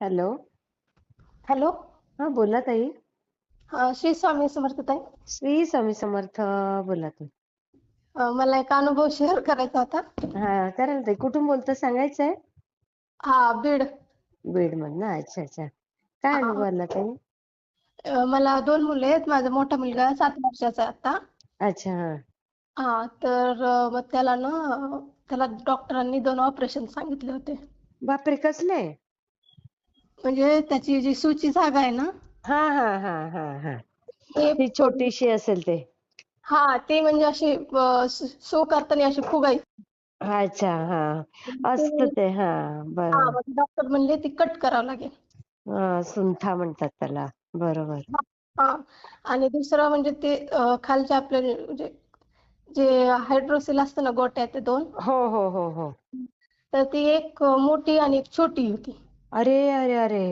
Hello. Hello. हा, बोला ताई. श्री स्वामी समर्थ ताई. श्री स्वामी समर्थ. बोला ताई. मला एक अनुभव शेअर करायचा होता. हा, करा ना ताई. कुठून बोलता सांगायचंय? हा, बीड. बीड मधनं. अच्छा अच्छा. काय अनुभव हा, आला ताई? मला 2 मुले आहेत. माझा मोठा मुलगा 7 वर्षाचा आहे आता. अच्छा. हा. तर मग त्याला डॉक्टरांनी 2 ऑपरेशन सांगितले होते. बापरे, कसले? म्हणजे त्याची जी सूची जागा आहे ना, हा हा हा हा हा. ते ती छोटीशी असेल ते. ते म्हणजे अशी सो करताना अशी फुगायची. अच्छा. हा, असतं ते ते. हा, बरं. मग डॉक्टर म्हणले ती कट करावं लागेल. सुंठा म्हणतात त्याला. बरोबर. हां. आणि दुसरं म्हणजे ते खालच्या आपल्या म्हणजे जे हायड्रोसेल असतं ना गोट्या ते 2. हो हो हो हो. तर ती एक मोठी आणि एक छोटी होती. अरे अरे अरे.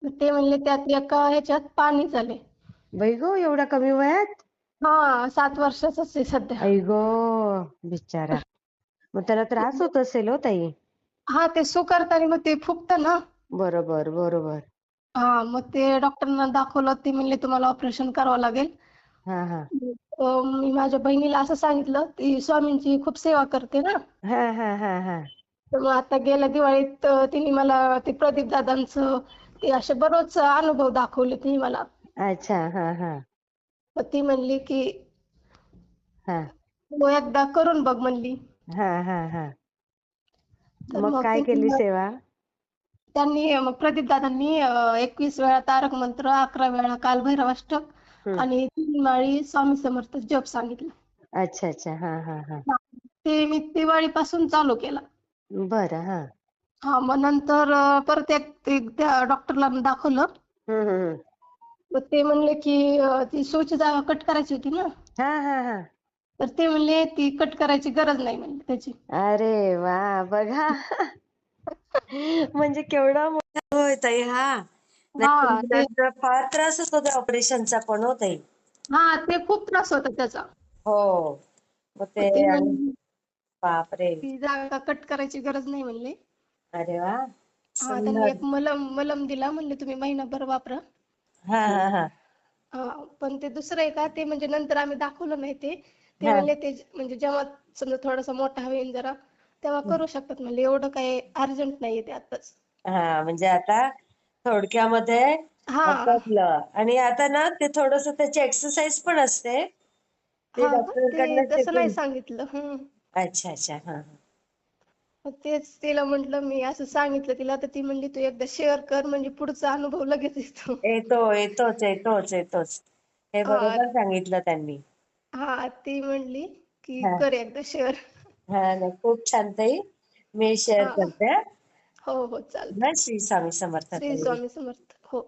तर ते म्हणले त्यात एका ह्याच्यात पाणी झाले. बाई गो, एवढ्या कमी वयात? 7 वर्षाचाच आहे सध्या. आई गो, बिचारा. मग त्याला त्रास होत असेल हो ताई. ते सू करताना मग ते फुगतं ना. बरोबर बरोबर. मग ते डॉक्टरांना दाखवलं. ते म्हणले तुम्हाला ऑपरेशन करावं लागेल. हा हा मी माझ्या बहिणीला असं सांगितलं, ती स्वामींची खूप सेवा करते ना. हा हा हा हा. तर मग आता गेल्या दिवाळीत तिने मला ते प्रदीप दादांचं ते असे बरेच अनुभव दाखवले तिने मला. अच्छा. हा हा मग ती म्हणली की हा तू एकदा करून बघ म्हणली. हा हा हा. तर मग मग काय केली सेवा? मग प्रदीप दादांनी 21 वेळा तारक मंत्र, 11 वेळा कालभैरवाष्टक हम्म. आणि 3 माळी स्वामी समर्थ जप सांगितलं. अच्छा अच्छा. हा हा हा. ते मी दिवाळीपासून चालू केलं. बरं. हा. मग नंतर परत त्या डॉक्टरला दाखवलं. हम्म. मग ते म्हणले की ती सूची जागा कट करायची होती ना. हा हा हा. तर ते म्हणले ती कट करायची गरज नाही म्हणले त्याची. अरे वा, बघा. म्हणजे केवढा मोठा अनुभव आहे ताई हा. नाही ते मुलांना फार त्रास होतो त्या ऑपरेशनचा पण हो ताई. ते खूप त्रास होता त्याचा. हो. मग मग ते ते आणि म्हणले बापरे. ती जागा कट करायची गरज नाही म्हणले. अरे वा, त्यांनी सुंदर. एक मलम दिला. म्हणले तुम्ही महिनाभर वापरा. हा हा हा पण ते दुसरं आहे का, ते म्हणजे नंतर आम्ही दाखवलं नाही ते. ते हा. म्हणले ते म्हणजे जेव्हा समजा थोडासा मोठा होईल जरा, तेव्हा करू शकतात म्हणले. एवढं काही अर्जंट नाहीये ते आत्ताच. हा, म्हणजे आता थोडक्यामध्ये हां. आटोपलं. आणि आता ना ते थोडस त्याची एक्सरसाइज पण असते. ते ते डॉक्टरांकडनं तसं नाही शिकून. सांगितलं. अच्छा अच्छा. हा. मग तेच तिला म्हटलं, मी असं सांगितलं तिला, तर ती म्हणली तू एकदा शेअर कर म्हणजे पुढचा अनुभव लगेच येतो. येतोच. हे हां. बरोबर सांगितलं त्यांनी. ती म्हणली की हा कर एकदा शेअर. हा. नाही, खूप छान ताई. मी शेअर हां. करते. हो, हो. ना, चालतंय. श्री स्वामी समर्थ श्री ताई. स्वामी समर्थ. हो.